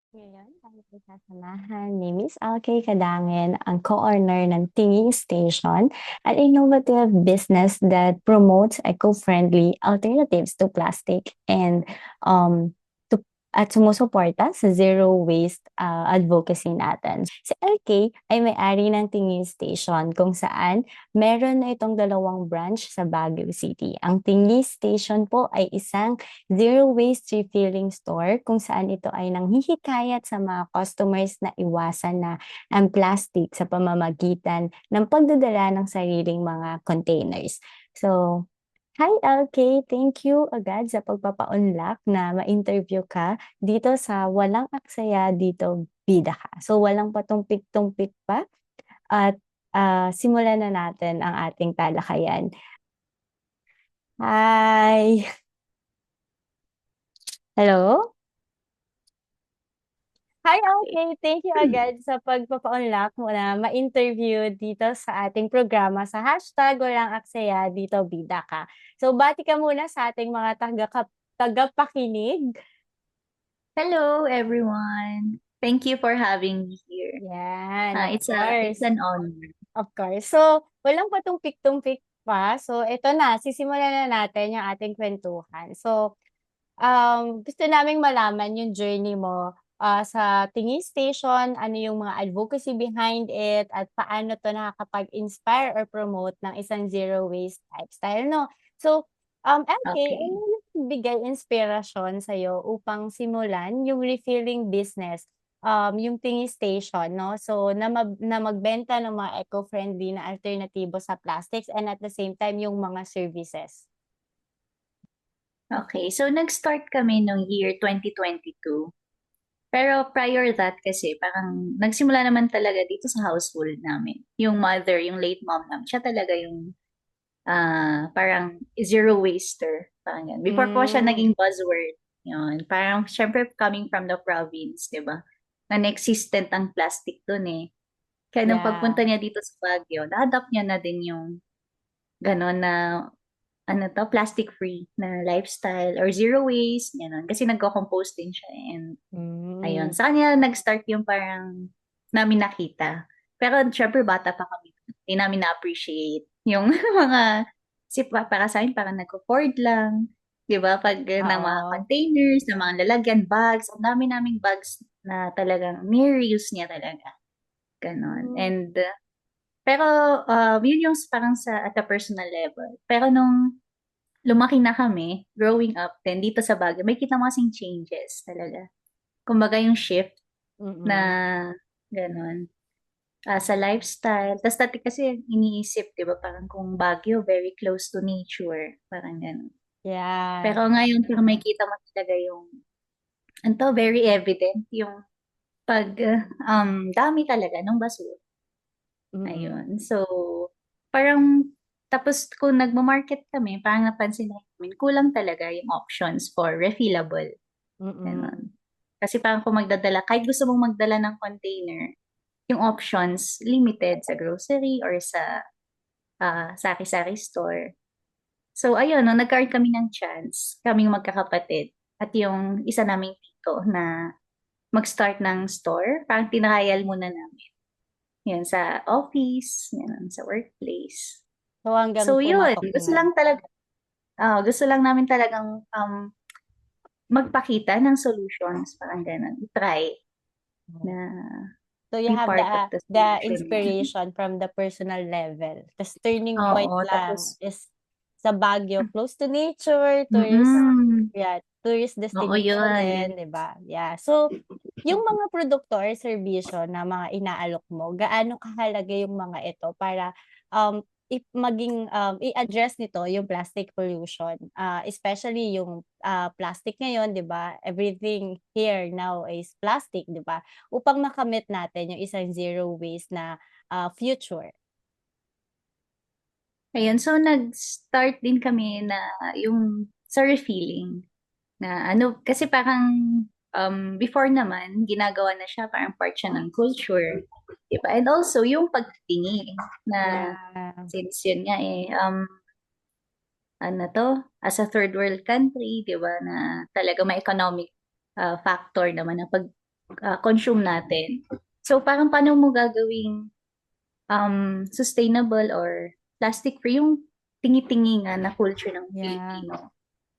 Ngayon ay sasamahan ni Miss Alkay Kadangin, ang co-owner ng Tingin Station, an innovative business that promotes eco-friendly alternatives to plastic and um, to, at sumusuporta sa zero waste advocacy natin. Si LK ay may-ari ng Tingin Station kung saan meron na itong dalawang branch sa Baguio City. Ang Tingin Station po ay isang zero waste refilling store kung saan ito ay nanghihikayat sa mga customers na iwasan na ang plastic sa pamamagitan ng pagdadala ng sariling mga containers. So, hi LK, thank you agad sa pagpapa-unlock na ma-interview ka dito sa Walang Aksaya Dito Bida Ka. So, walang patumpik-tumpik pa at simulan na natin ang ating talakayan. Hi! Hello? Hi, okay. Thank you agad sa pagpapa-unlock mo na ma-interview dito sa ating programa sa hashtag Walang Aksaya Dito Bida Ka. So, bati ka muna sa ating mga tagapakinig. Hello, everyone. Thank you for having me here. Yan, of It's course. an honor. Of course. So, walang patumpik-tumpik pa. So, ito na, sisimulan na natin yung ating kwentuhan. So, gusto naming malaman yung journey mo sa Tingin Station, ano yung mga advocacy behind it, at paano to nakakapag-inspire or promote ng isang zero waste lifestyle, no? So, LK, ano Okay. yung nagbigay inspirasyon sa'yo upang simulan yung refilling business, yung Tingin Station, no? So, na magbenta ng mga eco-friendly na alternatibo sa plastics and at the same time yung mga services. Okay. So, nag-start kami noong year 2022. Pero prior that kasi, parang nagsimula naman talaga dito sa household namin. Yung mother, yung late mom namin, siya talaga yung parang zero waster. Parang yan. Before po siya Mm, naging buzzword. Yun. Parang, syempre, coming from the province, di ba? Non-existent ang plastic dun eh. Kaya nung yeah. pagpunta niya dito sa Baguio, na-adapt niya na din yung gano'n na ano 'to, plastic-free na lifestyle or zero waste, gano'n. Kasi nagko-compose din siya and ayun, Mm. sa kanya nag-start yung parang namin nakita. Pero siyempre bata pa kami, hindi namin na-appreciate yung mga kasi para sa'min parang nagho-hoard lang, 'di ba? 'Pag ng mga Oo. containers, ng mga lalagyan, bags, ang dami naming bags na talagang ni-reuse niya talaga, gano'n. Hmm, And pero, yun yung parang sa at a personal level. Pero nung lumaki na kami, growing up then dito sa Baguio, makikita mo kasing changes talaga. Kumbaga yung shift na mm. gano'n, sa lifestyle. Tas dati kasi iniisip 'di ba parang kung Baguio very close to nature, parang gano'n. Yeah. Pero ngayon parang makikita mo talaga yung ano 'to, very evident yung dami talaga ng basura. Mm, Ayun. So, parang tapos kung nagma-market kami, parang napansin namin kulang talaga yung options for refillable, mm. gano'n. Kasi parang kung magdadala kahit gusto mong magdala ng container, yung options limited sa grocery or sa, sari-sari store. So ayun 'no, nagkaroon kami ng chance, kaming magkakapatid at yung isa naming tito na mag-start ng store, parang tinrial muna namin. 'Yan sa office, gano'n, sa workplace. So, hanggang So yun, pumatok na. gusto lang namin talagang, magpakita ng solutions, parang gano'n. I-try na So, you be have part of the the solution. inspiration from the personal level. Tas turning point Oo, tapos lang is sa Baguio, close to nature, tourist, mm, yeah, tourist oo destination yun. din, 'di ba? Yeah. So, yung mga produkto or serbisyo na mga inaalok mo, gaano kahalaga yung mga ito para, i-address nito yung plastic pollution? Especially yung, plastic ngayon, 'di ba? Everything here now is plastic, 'di ba? Upang makamit natin yung isang zero waste na, future. Ayun, so nag-start din kami na yung sa refilling na ano, kasi parang before naman, ginagawa na siya, parang part siya ng culture. Diba? And also, yung pagtingin na Yeah. since yun nga ano to, as a third world country, di ba, na talaga may economic factor naman na consume natin. So parang paano mo gagawing sustainable or plastic-free yung tingi-tingi nga na culture ng Yeah. Pilipino.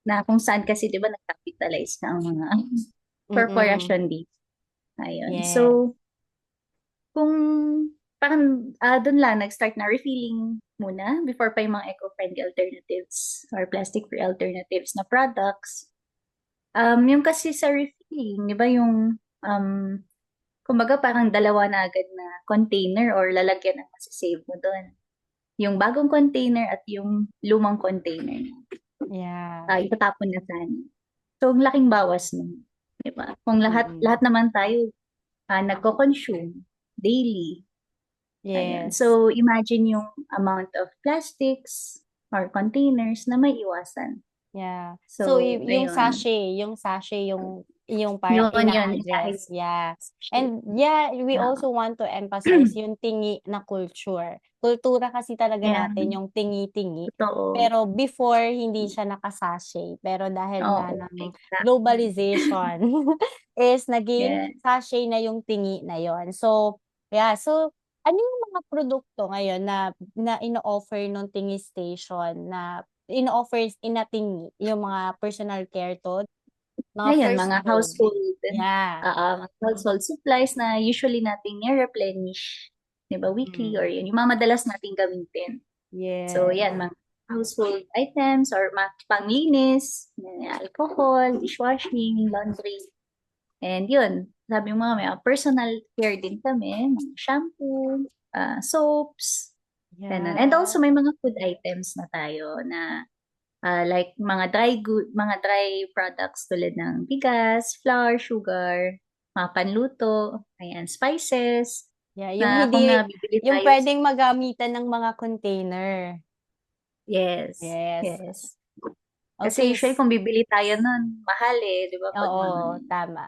Na kung saan kasi 'di ba nag-capitalize na ang mga Mm. corporation dito. Ayun. Yes. So kung parang doon lang nag-start na refilling muna before pa yung mga eco-friendly alternatives or plastic-free alternatives na products. Yung kasi sa refilling, 'di ba yung kumbaga parang dalawa na agad na container or lalagyan ng masasave mo doon. Yung bagong container at yung lumang container. Yeah. Itatapon na sana. So, ang laking bawas nun. 'Di ba? Kung lahat Mm. lahat naman tayo nagko-consume daily. Ayan. Yes. So, imagine yung amount of plastics or containers na may iwasan. Yeah. So So, ayun. yung sachet yung parang Yun, dahil ina-address, yeah. And yeah, we ah, also want to emphasize yung tingi na culture. Kultura kasi talaga yeah, natin yung tingi-tingi. totoo. Pero before hindi siya naka-sachet, pero dahil nga Oo, ng exactly. globalization is naging Yeah. sachet na yung tingi na yon. So, yeah, so ano yung mga produkto ngayon na ino-offer nung tingi station na ino-offer inatingi yung mga personal care to, mga Ngayon, first mga food. Yeah. mga household supplies na usually nating i-replenish, 'di ba, weekly or Mm. yun, yung mga madalas nating gamitin. So, Yes. yan, mga household items or mga panglinis, alcohol, dishwashing, laundry. And yun, sabi mo nga, may personal care din kami, mga shampoo, soaps, ganun. And Yeah. also, may mga food items na tayo na like mga dry products tulad ng bigas, flour, sugar, mga panluto, ayan, spices, Yeah, na kung bibili yung tayo, puwedeng magamitan ng mga container. yes, Yes. yes. Kasi Okey usually kung bibili tayo nun, mahal di ba, pag mga, oo, tama.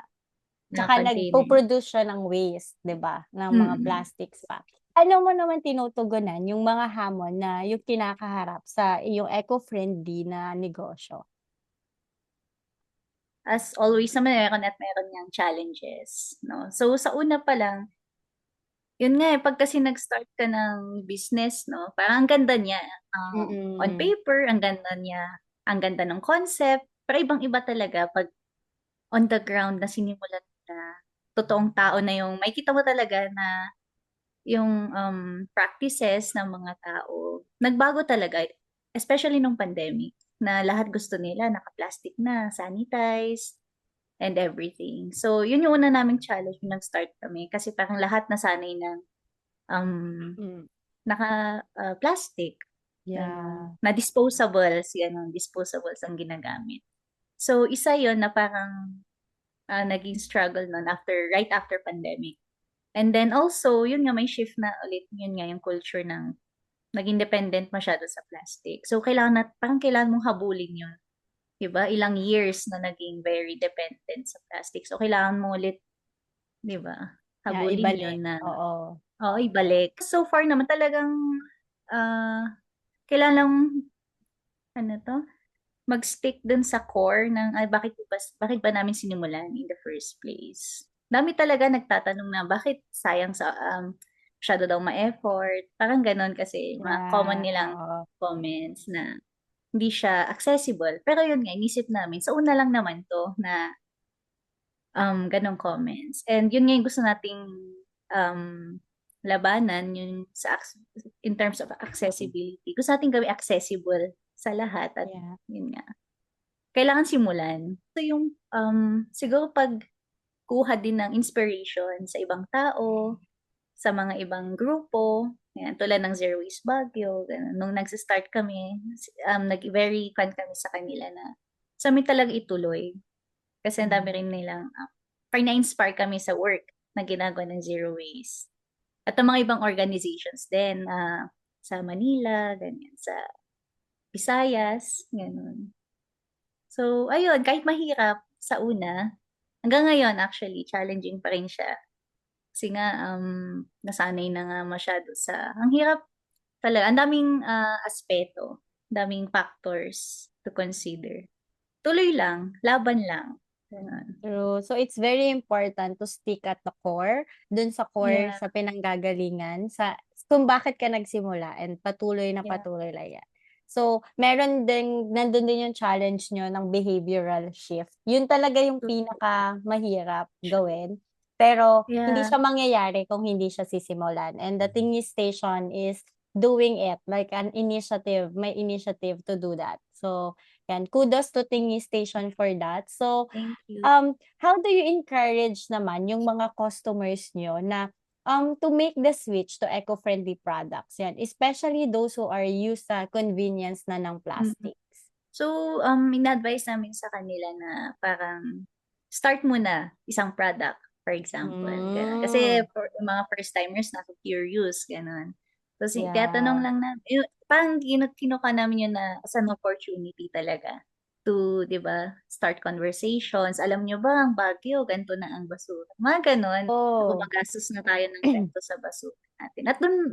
mga Tsaka container. nagpo-produce siya ng waste, 'di ba, ng mga Mm. plastics pa. Paano mo naman tinutugunan yung mga hamon na yung kinakaharap sa iyong eco-friendly na negosyo? As always naman meron at meron niyang challenges, 'no. So sa una pa lang, yun nga, pag kasi nag-start ka ng business 'no, parang ang ganda niya, on Mm. paper ang ganda niya, ang ganda ng concept, pero ibang-iba talaga 'pag on the ground na sinimulan na totoong tao na yung makikita mo talaga na yung, practices ng mga tao nagbago talaga, especially nung pandemic na lahat gusto nila naka-plastic na, sanitized, and everything. So, yun yung una naming challenge nung nag-start kami kasi parang lahat nasanay ng, um, Hmm. plastic, Yeah. na disposables, gano'n, disposables ang ginagamit. So, isa yon na parang, naging struggle nun right after pandemic. And then also, yun nga may shift na ulit, yun nga yung culture ng naging dependent masyado sa plastic. So, parang kailangan mong habulin yun. 'Di ba? Ilang years na naging very dependent sa plastic. So, kailangan mo ulit, 'di ba? Yeah, Habulin ibalik, 'yun na, oo. oo, ibalik. So far naman talagang, ah, kailangan lang, ano 'to, mag-stick dun sa core ng, ay bakit ba namin sinimulan in the first place. Dami talaga nagtatanong na bakit sayang masyado daw ma-effort, parang gano'n kasi mga common Yeah, nilang oo. comments na hindi siya accessible. Pero yun nga, inisip namin sa una lang naman 'to na gano'ng comments. And yun nga yung gusto nating, um, labanan yung in terms of accessibility. Gusto nating gawing accessible sa lahat at Yeah. yun nga, kailangan simulan. So yung, siguro pagkuha din ng inspiration sa ibang tao, sa mga ibang grupo, yan, tulad ng Zero Waste Baguio, gano'n. Nung nagsa-start kami, very fan kami sa kanila na sa'min talaga ituloy. Kasi ang dami Hmm. rin nilang, parang na-inspire kami sa work na ginagawa ng Zero Waste. At ang mga ibang organizations din, sa Manila, ganyan, sa Visayas, gano'n. So, ayun, kahit mahirap sa una, hanggang ngayon actually challenging pa rin siya. Kasi nga, nasanay na nga masyado ang hirap talaga, ang daming, aspeto, daming factors to consider. Tuloy lang, laban lang. Gano'n. True. So it's very important to stick at the core, dun sa core Yeah, sa pinanggagalingan, sa kung bakit ka nagsimula and patuloy na yeah, patuloy lang yan. So, meron ding nandun din yung challenge niyo ng behavioral shift. Yun talaga yung totoo. pinakamahirap gawin, pero hindi Yeah, siya mangyayari kung hindi siya sisimulan. And the Thingy Station is doing it, like an initiative, may initiative to do that. So, yan, kudos to Thingy Station for that. So, thank you. How do you encourage naman yung mga customers niyo na, to make the switch to eco-friendly products, yan, especially those who are used sa convenience na ng Mm. plastics? So, ina-advise namin sa kanila na parang start muna isang product, for example, gano'n. Kasi Hmm, for yung mga first timers nasa curious, gano'n. Tapos tinatanong yeah. lang na yu parang kinuha namin yun na as an opportunity talaga to, 'di ba, start conversations. "Alam niyo ba ang Baguio ganito na ang basura." Mga gano'n. Oh. Gumagastos na tayo ng ganito sa basura natin. At dun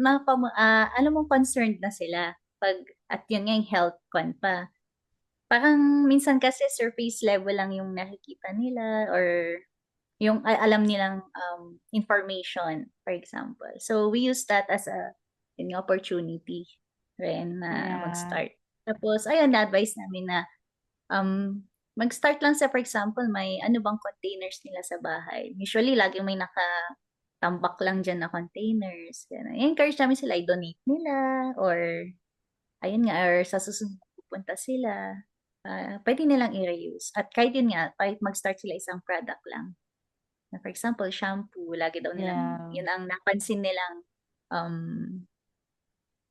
alam mong concerned na sila 'pag at yun nga yung health con pa. Parang minsan kasi surface level lang yung nakikita nila or yung alam nilang, information, for example. So, we use that as a yun nga, opportunity rin na Yeah. mag-start. Tapos ayun, na-advice namin na, mag-start lang sa for example, may ano bang containers nila sa bahay. Usually laging may nakatambak lang diyan na containers, gano'n. I-encourage namin sila i-donate nila or ayun nga, or sa susunod na pupunta sila, puwede nilang i-reuse at kahit yun nga, kahit mag-start sila isang product lang. Na for example, shampoo, lagi daw nilang Yeah. yun ang napansin nilang, um,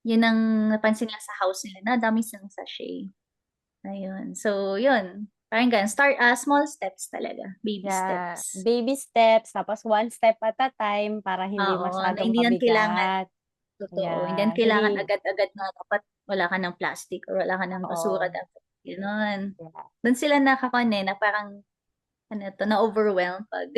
yun ang napansin nila sa house nila na dami silang sachet, ayun. So yun, parang gano'n, small steps talaga, baby Yeah, steps. baby steps, tapos one step at a time para hindi Oo, na masyadong hindi yan kailangan mabigat. totoo, hindi yan Yeah, kailangan hindi agad-agad na dapat wala ka ng plastic or wala ka ng basura oo. dapat, gano'n. Yeah. Dun sila na parang ano 'to, na-overwhelm 'pag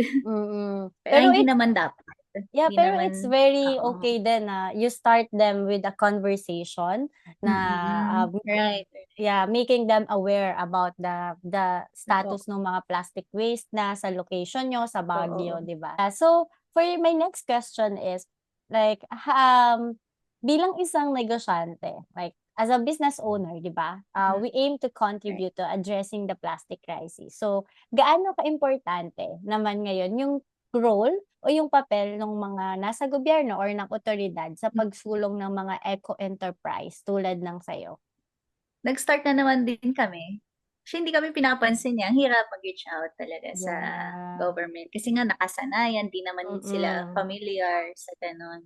pero Pero hindi it's naman dapat. Yeah, Hindi pero it's naman very oo. okay din na you start them with a conversation na, Mm. Right, yeah, making them aware about the totoo, status ng mga plastic waste na sa location niyo sa totoo. Baguio, 'di ba? So, for my next question is, like, bilang isang negosyante, like, as a business owner, 'di ba, Mm, we aim to right. contribute to addressing the plastic crisis. So, gaano kaimportante naman ngayon yung role o yung papel ng mga nasa gobyerno or ng otoridad sa Hmm, pagsulong ng mga eco-enterprise tulad ng sa'yo? nag-start na naman din kami. Actually, hindi kami pinapansin, eh, ang hirap mag-reach out talaga sa Yeah. government kasi nga nakasanayan, 'di naman sila Mm. familiar sa gano'n.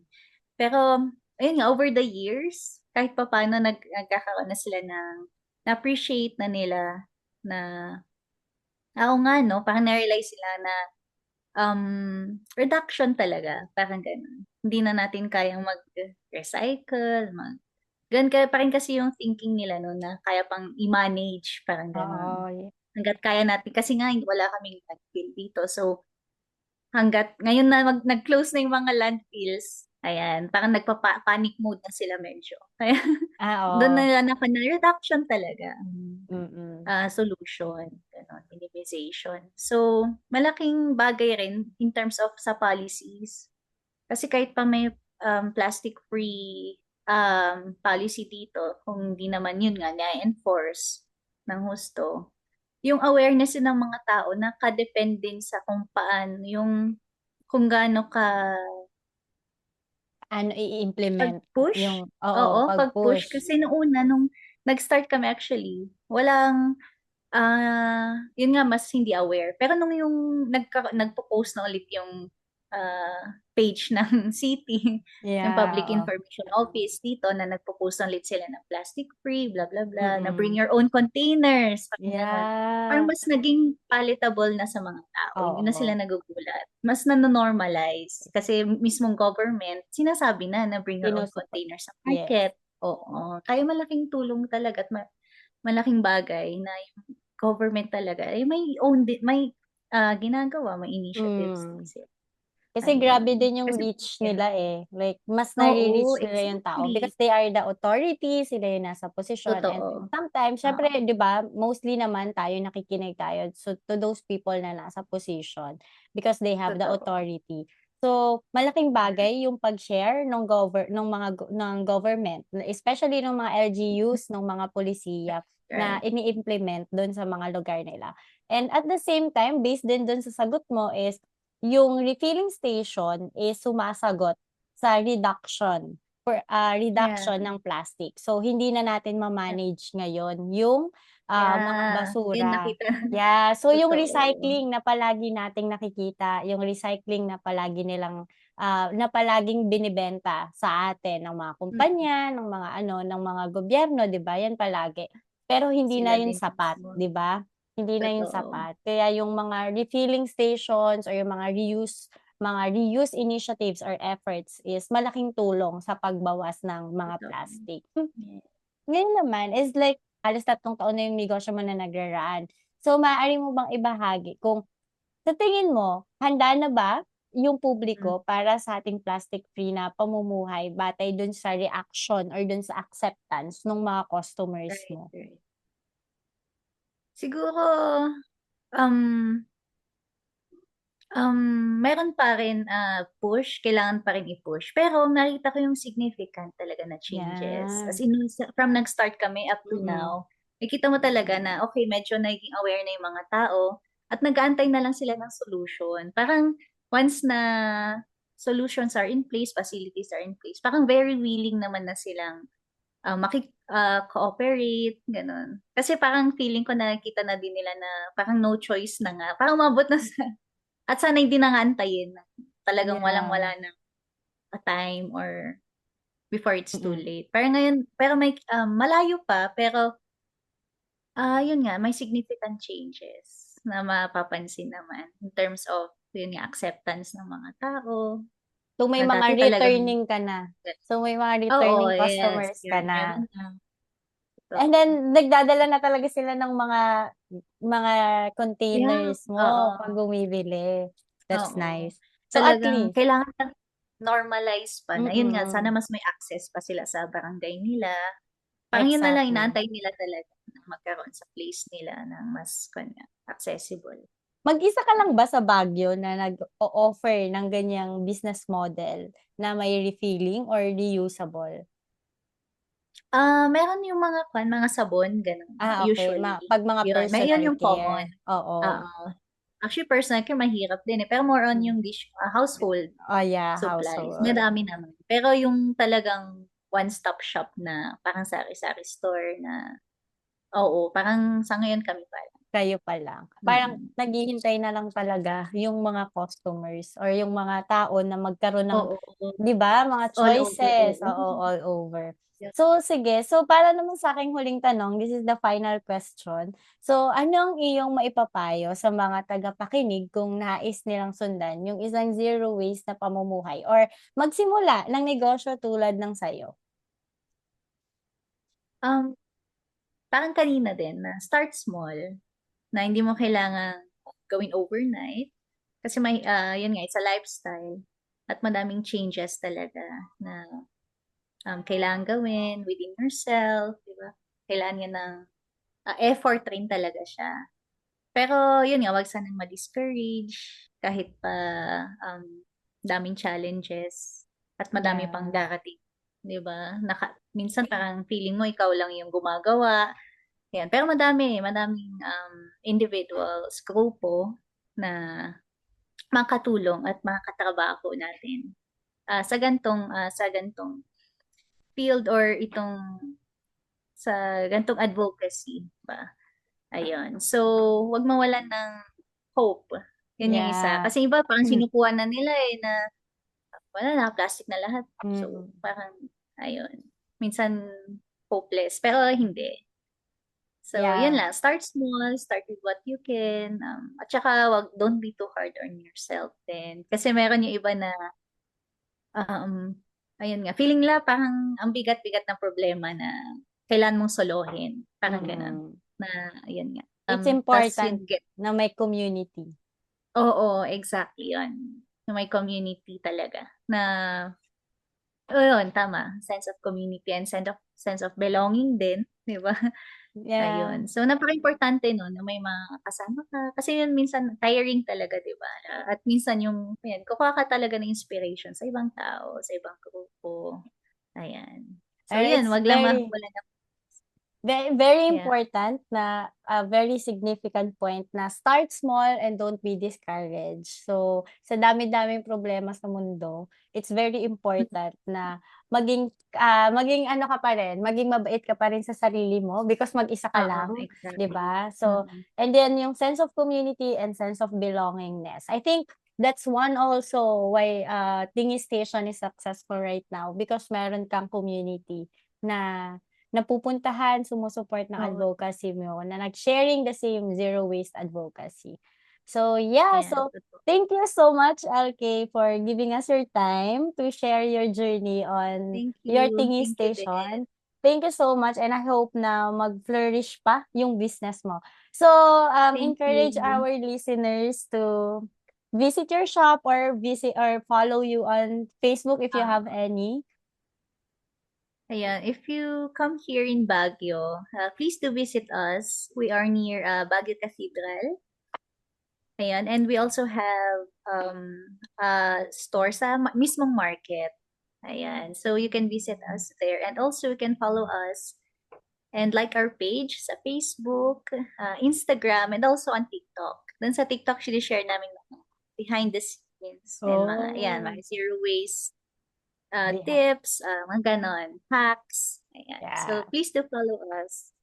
Pero ayun nga, over the years, kahit papaano nagkakaroon na sila ng na-appreciate na nila na, oo nga 'no, parang na-realize sila na reduction talaga, parang gano'n. Hindi na natin kayang mag-recycle, gano'n pa rin kasi yung thinking nila no'n na kaya pang i-manage, parang gano'n. Oo, Hangga't kaya natin kasi nga wala kaming landfill dito, so hangga't ngayon na nag-close na yung mga landfills, ayan, parang panic mode na sila medyo. Kaya do'n oo. na na reduction talaga Mm. solution, gano'n, minimization. So, malaking bagay rin in terms of sa policies. Kasi kahit pa may, plastic-free, policy dito, kung hindi naman yun nga na-enforce ng husto, yung awareness din ng mga tao nakadepende din sa kung paano yung kung gaano ka Ano i-implement pag-push, yung oo, oo, pag-push. pag-push. Kasi nung una, nung nag-start kami actually, walang yun nga mas hindi aware. Pero nung yung nagpo-post na ulit yung, page ng city, yung Yeah, Public oo. Information Office dito na nagpo-post na ulit sila ng plastic free, blah, blah, blah, na bring Mm. your own containers, parang gano'n. Parang Yeah, mas naging palatable na sa mga tao, hindi na oo. sila nagugulat. Mas nano-normalize kasi mismong government sinasabi na na bring your own Sinusupport. container sa Yes. market, oo. Kaya malaking tulong talaga at malaking bagay na government talaga, eh, may own din may, ginagawa, may initiatives din Hmm. sila. Kasi grabe Ayun. din yung Kasi reach yeah. nila eh. Like, mas Oo, nare-reach nila yung tao exactly. because they are the authority, sila yung nasa posisyon. And Totoo. sometimes, syempre, Oo, di ba, mostly naman tayo nakikinig tayo so, to those people na nasa position because they have the totoo. authority. So, malaking bagay yung pag-share ng government, especially ng mga LGUs, ng mga polisiya na Right. ini-implement doon sa mga lugar nila. And at the same time, based din doon sa sagot mo is yung refilling station is sumasagot sa Yeah. reduction ng plastic. So hindi na natin ma-manage ngayon yung mga Yeah. Yun basura. nakita. Yeah, so yung Totoo. recycling na palagi nating nakikita, yung recycling na palaging binibenta sa atin ng mga Mm. kumpanya, ng mga gobyerno, 'di ba? Yan palagi. Pero hindi na Sila yun din sapat, mismo. 'di ba? Hindi na yun Totoo. sapat. Kaya yung mga refilling stations or yung mga reuse initiatives or efforts is malaking tulong sa pagbawas ng mga Totoo. plastic. Yeah. Ngayon naman is like halos 3 taon na yung negosyo mo na nagraraan. So, maaari mo bang ibahagi kung sa tingin mo, handa na ba yung Mm. publiko para sa ating plastic-free na pamumuhay batay dun sa reaction or dun sa acceptance ng mga customers Right, mo? right. Siguro, um, meron pa rin, push, kailangan pa rin i-push. Pero nakita ko yung significant talaga na changes. As Yan. in, from nag-start kami up to Mm. now, nakita mo talaga na, okay, medyo naging aware na yung mga tao at nag-aantay na lang sila ng solution. Parang once na solutions are in place, facilities are in place, parang very willing naman na silang cooperate, gano'n. Kasi parang feeling ko nakikita na din nila na parang no choice na nga. Parang umabot na sa at sana hindi na nga antayin na talagang Yeah. walang-wala ng time or before it's too Mm. late. Pero ngayon pero may, malayo pa pero, yun nga may significant changes na mapapansin naman in terms of yun nga acceptance ng mga tao So, may na mga dati talagang returning ka na. So, may mga oo, returning yes, customers ka yun meron na. na, And totoo. then, nagdadala na talaga sila ng mga Yeah, containers mo oo. 'pag bumibili. That's Oo. nice. So, at Talagang least kailangan lang normalize pa na yun nga sana mm, mas may access pa sila sa barangay nila. Parang yun na lang exactly. inaantay nila talaga na magkaroon sa place nila ng mas kanya accessible. Mag-isa ka lang ba sa Baguio na nag-o-offer ng ganyang business model na may refilling or reusable? Meron yung mga mga sabon gano'n, Okay, usually. 'pag mga Yun, yun personal yung common. care, oo. Oo. Actually personal care mahirap din, eh, pero more on Hmm. yung household Oh, yeah, supplies, household. madami naman. Pero yung talagang one-stop shop na parang sari-sari store na oo, parang sa ngayon kami pa lang. Kayo pa lang. Parang Mm. naghihintay na lang talaga yung mga customers or yung mga tao na magkaroon ng Oo, 'di ba, mga all over, choices, oo. oo, all over. Yeah. So, sige. So, para naman sa'king huling tanong, this is the final question. So, ano ang iyong maipapayo sa mga tagapakinig kung nais nilang sundan yung isang zero waste na pamumuhay or magsimula ng negosyo tulad ng sa'yo? Um, Parang kanina din na start small, na hindi mo kailangang gawin overnight kasi yun nga, it's a lifestyle at madaming changes talaga na kailangan gawin within yourself, 'di ba? Kailangan niya ng effort rin talaga siya. Pero yun nga, wag sanang ma-discourage kahit pa daming challenges at madami pang Yeah. darating, 'di ba? Minsan parang feeling mo ikaw lang yung gumagawa, yan. Pero madaming individuals, grupo na makatulong at makakatrabaho natin sa gantong field or sa gantong advocacy ba. Ayun. So, wag mawalan ng hope. Yan yung isa. Yeah. Kasi iba parang sinukuha na nila eh na wala na, plastic na lahat. So, Mm. parang ayun. Minsan hopeless. Pero hindi. So, yun Yeah. lang. Start small, start with what you can. At saka, don't be too hard on yourself din. Kasi meron yung iba na, um, ayun nga, feeling nila parang ang bigat-bigat ng problema na kailan mong solohin. Parang ganun. Mm. Na, ayun nga. It's Tas important yun, na may community. oo, exactly yun. na may community talaga na yun, tama, sense of community and sense of belonging din, 'di ba? Yeah. Ayun. So, napakaimportante nun na may mga kasama ka kasi yun minsan tiring talaga, 'di ba? At minsan yung ayan, kukuha ka talaga ng inspiration sa ibang tao, sa ibang grupo, ayan. So, And yun, it's 'wag lang very mawalan ng very yeah. important na a very significant point na start small and don't be discouraged. So, sa dami-daming problema sa mundo, it's very important na maging ano ka pa rin, maging mabait ka pa rin sa sarili mo because mag-isa ka Oo, lang, 'di exactly. ba? So, Mm. and then yung sense of community and sense of belongingness. I think that's one also why Tingy Station is successful right now because meron kang community na napupuntahan, sumusuport ng Oo, advocacy mo, na nag-sharing the same zero waste advocacy. So, yeah, ayan, so totoo. thank you so much, LK, for giving us your time to share your journey on Thank your you. Tingy Thank you din. Station. Thank you so much and I hope na mag-flourish pa yung business mo. So, Thank encourage you. our listeners to visit your shop or visit or follow you on Facebook if you have Oo. any. Ayan, if you come here in Baguio, please do visit us. We are near Baguio Cathedral. Ayan, and we also have a store sa mismong market. Ayan, so you can visit us there. And also you can follow us and like our page sa Facebook, Instagram, and also on TikTok. Then sa TikTok, share namin mga behind the scenes and mga, ayan, Oh, mga zero waste yeah. tips, mga ganon, hacks. Ayan. Yeah. So, please do follow us.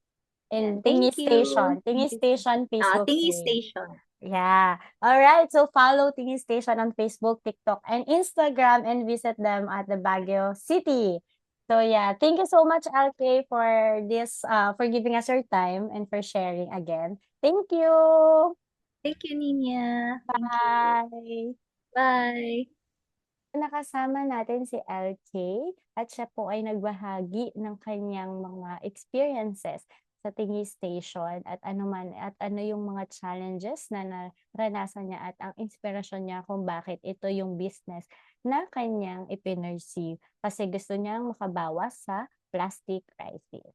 Ayan. In Tingi Thank you. Station, Tingi Thank you. Station Facebook Tingy page. Station. Yeah. All right. So follow Tingi Station on Facebook, TikTok, and Instagram and visit them at the Baguio City. So yeah, thank you so much, LK, for this for giving us your time and for sharing again. Thank you. Thank you, Nina. Thank you. Bye. Bye. Nakasama natin si LK at siya po ay nagbahagi ng kanyang mga experiences sa Tingi Station at ano yung mga challenges na naranasan niya at ang inspirasyon niya kung bakit ito yung business na kanyang ipinursue kasi gusto niyang makabawas sa plastic crisis.